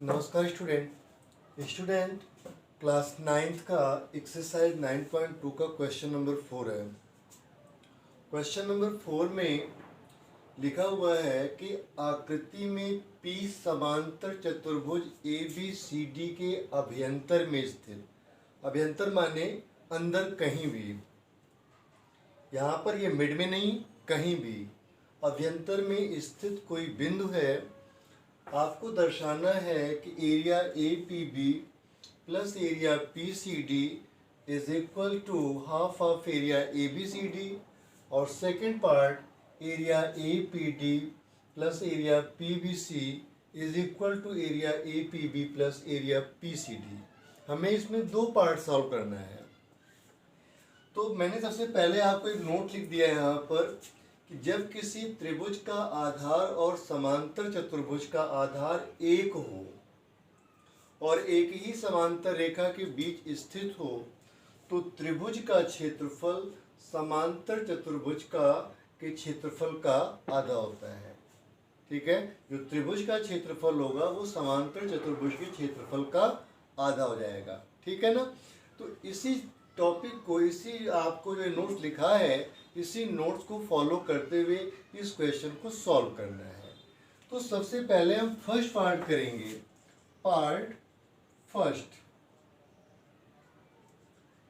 नमस्कार student class ninth का exercise 9.2 का क्वेश्चन नंबर 4 है। क्वेश्चन नंबर 4 में लिखा हुआ है कि आकृति में P समांतर चतुर्भुज ABCD के अभ्यंतर में स्थित, अभ्यंतर माने अंदर कहीं भी, यहाँ पर ये मिड में नहीं, कहीं भी अभ्यंतर में स्थित कोई बिंदु है। आपको दर्शाना है कि area APB plus area PCD is equal to half of area ABCD, और second part area APD plus area PBC is equal to area APB plus area PCD। हमें इसमें दो पार्ट सॉल्व करना है। तो मैंने सबसे पहले आपको एक नोट लिख दिया है यहाँ पर कि जब किसी त्रिभुज का आधार और समांतर चतुर्भुज का आधार एक हो और एक ही समांतर रेखा के बीच स्थित हो तो त्रिभुज का क्षेत्रफल समांतर चतुर्भुज का के क्षेत्रफल का आधा होता है। ठीक है, जो त्रिभुज का क्षेत्रफल होगा वो समांतर चतुर्भुज के क्षेत्रफल का आधा हो जाएगा। ठीक है ना। तो इसी टॉपिक को, इसी आपको जो नोट्स लिखा है, इसी नोट्स को फॉलो करते हुए इस क्वेश्चन को सॉल्व करना है। तो सबसे पहले हम फर्स्ट पार्ट करेंगे। पार्ट फर्स्ट,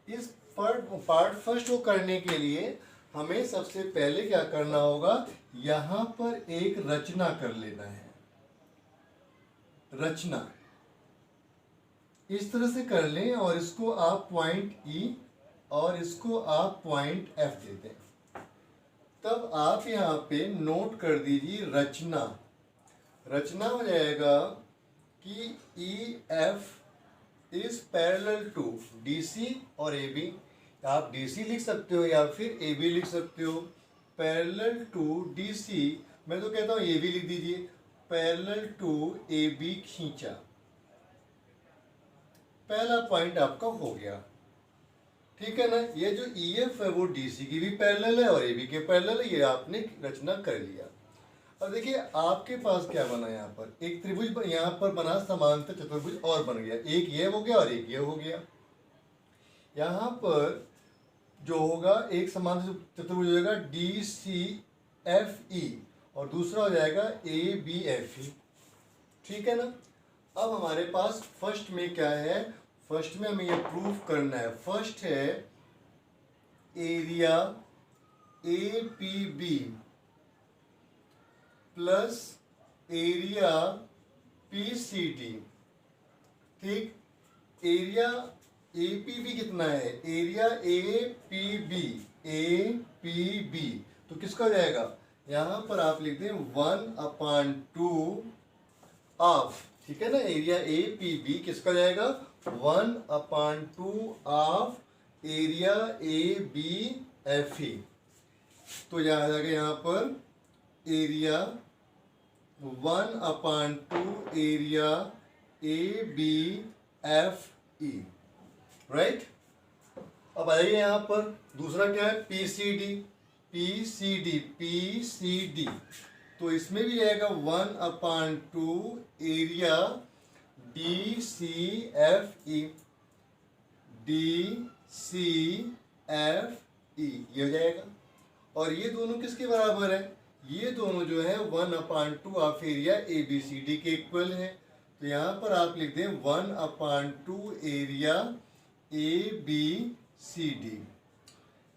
इस पार्ट फर्स्ट को करने के लिए हमें सबसे पहले क्या करना होगा, यहां पर एक रचना कर लेना है। रचना इस तरह से कर लें और इसको आप पॉइंट E और इसको आप पॉइंट F दे दें। तब आप यहाँ पे नोट कर दीजिए रचना। रचना हो जाएगा कि EF is parallel to DC और AB। आप DC लिख सकते हो या फिर AB लिख सकते हो। पैरेलल टू DC, मैं तो कहता हूँ AB लिख दीजिए। पैरेलल टू AB खींचा, पहला पॉइंट आपका हो गया। ठीक है ना। ये जो EF है वो DC की भी पैरेलल है और AB के पैरेलल है। ये आपने रचना कर लिया। अब देखिए आपके पास क्या बना, यहाँ पर एक त्रिभुज यहाँ पर बना, समांतर चतुर्भुज और बन गया। एक ये हो गया और एक ये हो गया। यहाँ पर जो होगा एक समांतर चतुर्भुज हो जाएगा DCFE और दूसरा हो जाएगा ABFE। ठीक है ना। अब हमारे पास फर्स्ट में क्या है, फर्स्ट में हमें ये प्रूफ करना है। फर्स्ट है area APB plus area PCD। ठीक, एरिया APB कितना है, एरिया APB तो किसका हो जाएगा, यहां पर आप लिख दें 1/2 ऑफ। ठीक है ना। एरिया APB किसका जाएगा, 1/2 ऑफ एरिया ABFE। तो यह आ जाएगा यहाँ पर एरिया 1/2 एरिया ABFE। राइट। अब आइए यहाँ पर दूसरा क्या है, PCD। तो इसमें भी आएगा 1/2 एरिया DCFE। ये हो जाएगा। और ये दोनों किसके बराबर है, ये दोनों जो है 1/2 ऑफ एरिया ABCD के इक्वल है। तो यहाँ पर आप लिख दें 1/2 एरिया ABCD।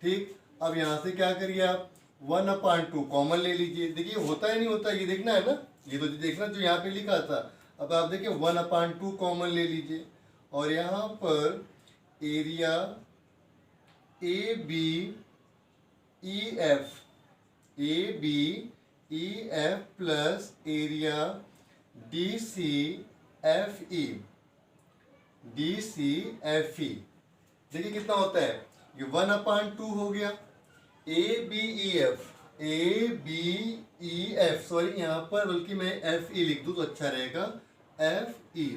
ठीक। अब यहाँ से क्या करिए आप, 1/2 कॉमन ले लीजिए। देखिए होता है नहीं होता, ये देखना है ना, ये तो देखना जो यहाँ पे लिखा था। अब आप देखिए 1/2 कॉमन ले लीजिए और यहाँ पर area ABEF plus area DCFE। देखिए कितना होता है, ये 1/2 हो गया। ABEF सॉरी, यहाँ पर बल्कि मैं FE लिख दूँ तो अच्छा रहेगा। FE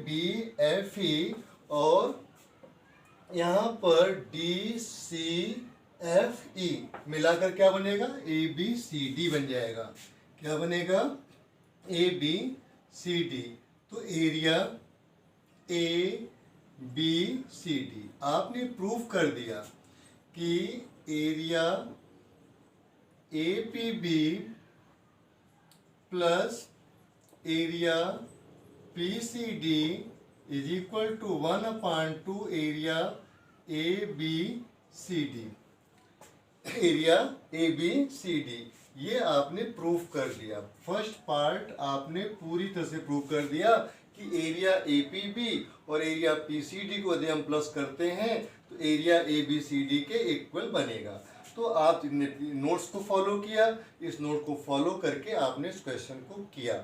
ABFE और यहाँ पर DCFE मिलाकर क्या बनेगा, ABCD बन जाएगा। क्या बनेगा, AB सी डी। तो area A B C D आपने प्रूव कर दिया कि area A P B plus area P C D is equal to 1/2 area A B C D. Area A B C D ये आपने prove कर दिया। First part आपने पूरी तरह से प्रूव कर दिया कि एरिया ए पी बी और एरिया पी सी डी को यदि हम प्लस करते हैं तो area A B C D के इक्वल बनेगा। तो आप नोट्स को फॉलो किया, इस नोट को फॉलो करके आपने इस क्वेश्चन को किया।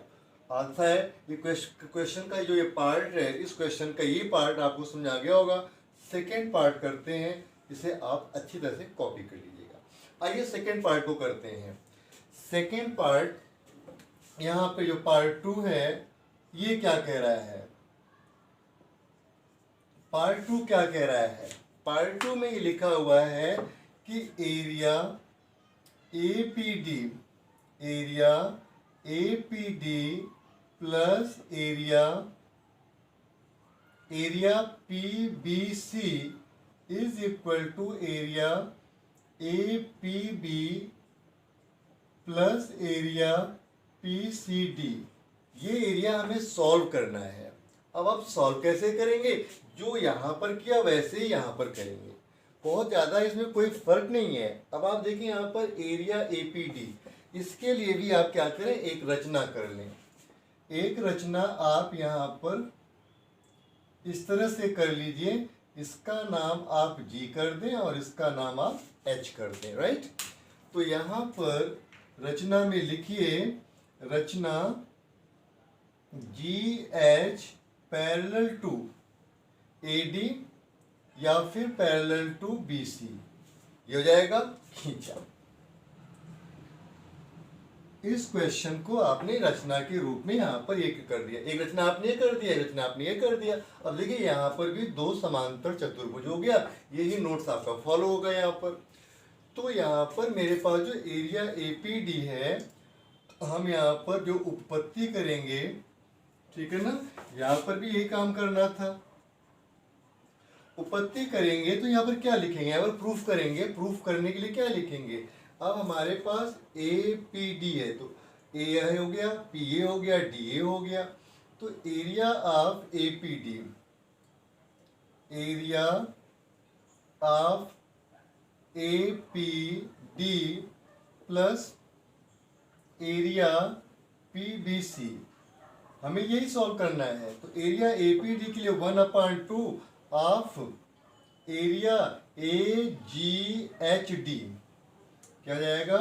आता है ये क्वेश्चन का जो ये पार्ट है, इस क्वेश्चन का ये पार्ट आपको समझ आ गया होगा। सेकेंड पार्ट करते हैं, इसे आप अच्छी तरह से कॉपी कर लीजिएगा। आइए सेकेंड पार्ट को करते हैं। सेकेंड पार्ट यहाँ पे जो पार्ट 2 है ये क्या कह रहा है? पार्ट 2 क्या कह रहा है? पार्ट 2 में ये लिखा हुआ है कि area A P D, area A P D plus area P B C is equal to area A P B plus area P C D. ये एरिया हमें सॉल्व करना है। अब आप सॉल्व कैसे करेंगे? जो यहाँ पर किया वैसे ही यहाँ पर करेंगे, बहुत ज़्यादा इसमें कोई फर्क नहीं है। अब आप देखिए यहाँ पर एरिया ए पी डी, इसके लिए भी आप क्या करें, एक रचना कर लें। एक रचना आप यहाँ पर इस तरह से कर लीजिए, इसका नाम आप जी कर दें और इसका नाम आप एच कर दें, राइट। तो यहाँ पर रचना में लिखिए, रचना G H parallel to A D या फिर पैरेलल टू बी सी, ये हो जाएगा खींचा। इस क्वेश्चन को आपने रचना के रूप में यहाँ पर एक कर दिया, एक रचना आपने ये कर दिया, एक रचना आपने ये कर दिया। अब देखिए यहाँ पर भी दो समांतर चतुर्भुज हो गया, यही नोट्स आपका फॉलो होगा यहाँ पर। तो यहाँ पर मेरे पास जो एरिया ए पी डी है, हम यहाँ पर जो उत्पत्ति करेंगे, ठीक है ना, यहाँ पर भी यही काम करना था। उत्पत्ति करेंगे तो यहाँ पर क्या लिखेंगे, यहाँ पर प्रूफ करेंगे। प्रूफ करने के लिए क्या लिखेंगे? अब हमारे पास ए पी डी है, तो ए हो गया, पी ए हो गया, डी ए हो गया। तो area of A P D, area of A P D plus area P B C, हमें यही सॉल्व करना है। तो एरिया ए पी डी के लिए 1/2 of area A G H D, क्या जाएगा,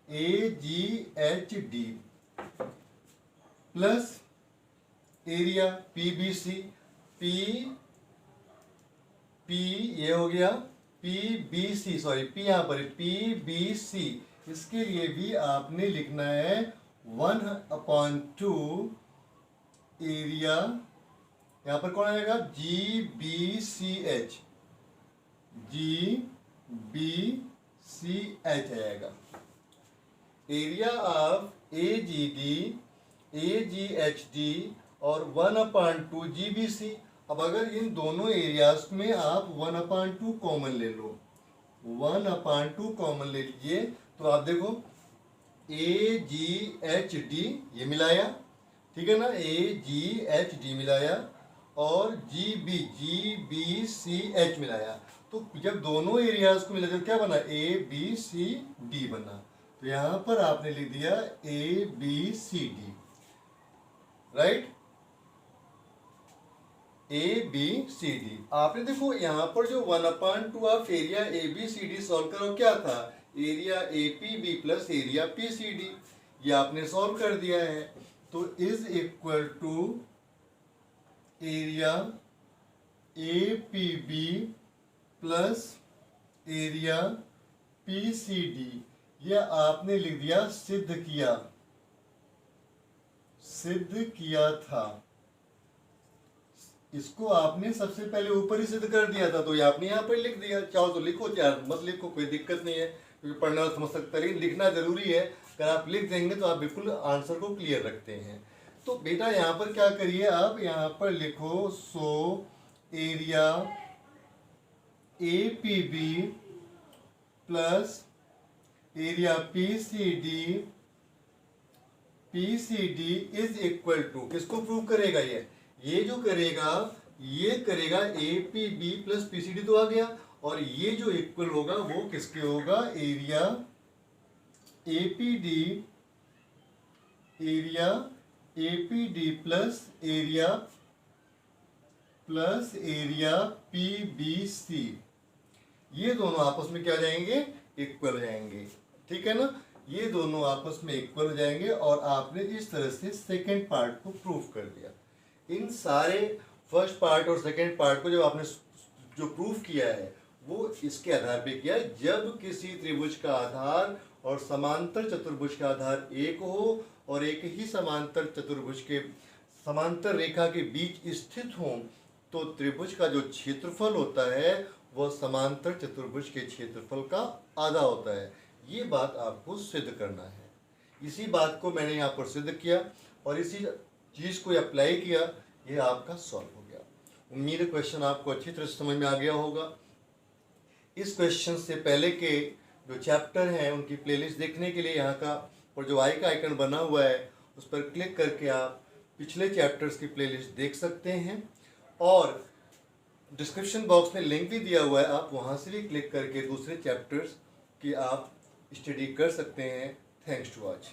A G H D plus area P B C, P ये हो गया, P B C, sorry P यहाँ पर पी बी सी, इसके लिए भी आपने लिखना है 1/2 एरिया, यहाँ पर कौन आएगा, G B C H, G B C H आएगा। Area of A G D, A G H D और 1/2 जी बी सी। अब अगर इन दोनों एरियाज में आप 1/2 कॉमन ले लो, 1/2 कॉमन ले लीजिए, तो आप देखो ए जी एच डी ये मिलाया, ठीक है ना, ए जी एच डी मिलाया और जी बी सी एच मिलाया। तो जब दोनों एरियाज को मिला तो क्या बना, ए बी सी डी बना। तो यहाँ पर आपने लिख दिया A B C D, right, A B C D. आपने देखो यहाँ पर जो 1/2 of area A B C D solve करो, क्या था, area A P B plus area P C D, ये आपने सॉल्व कर दिया है। तो is equal to area A P B plus area P C D, यह आपने लिख दिया, सिद्ध किया था। इसको आपने सबसे पहले ऊपर ही सिद्ध कर दिया था, तो ये आपने यहाँ पर लिख दिया। चाहो तो लिखो, चाहे मत लिखो, कोई दिक्कत नहीं है, क्योंकि पढ़ने वाला समझ सकता है, लेकिन लिखना जरूरी है। अगर आप लिख देंगे तो आप बिल्कुल आंसर को क्लियर रखते हैं। तो बेटा यहाँ पर क्या करिए, आप यहाँ पर लिखो so area APB plus area PCD is equal to, किसको प्रूव करेगा ये जो करेगा, ये करेगा APB प्लस PCD तो आ गया, और ये जो इक्वल होगा वो किसके होगा, area APD plus area PBC, ये दोनों आपस में क्या हो जाएंगे, इक्वल हो जाएंगे। ठीक है ना, ये दोनों आपस में इक्वल हो जाएंगे, और आपने इस तरह से सेकेंड पार्ट को प्रूव कर दिया। इन सारे फर्स्ट पार्ट और सेकेंड पार्ट को जब आपने जो प्रूव किया है वो इसके आधार पे किया है, जब किसी त्रिभुज का आधार और समांतर चतुर्भुज का आधार एक हो और एक ही समांतर चतुर्भुज के समांतर रेखा के बीच स्थित हो, तो त्रिभुज का जो क्षेत्रफल होता है वह समांतर चतुर्भुज के क्षेत्रफल का आधा होता है। ये बात आपको सिद्ध करना है। इसी बात को मैंने यहाँ पर सिद्ध किया और इसी चीज़ को अप्लाई किया, ये आपका सॉल्व हो गया। उम्मीद है क्वेश्चन आपको अच्छी तरह से समझ में आ गया होगा। इस क्वेश्चन से पहले के जो चैप्टर हैं उनकी प्लेलिस्ट देखने के लिए यहाँ का और जो आई का आइकन बना हुआ है उस पर क्लिक करके आप पिछले चैप्टर्स की प्लेलिस्ट देख सकते हैं, और डिस्क्रिप्शन बॉक्स में लिंक भी दिया हुआ है, आप वहाँ से भी क्लिक करके दूसरे चैप्टर्स की आप स्टडी कर सकते हैं। Thanks to watch.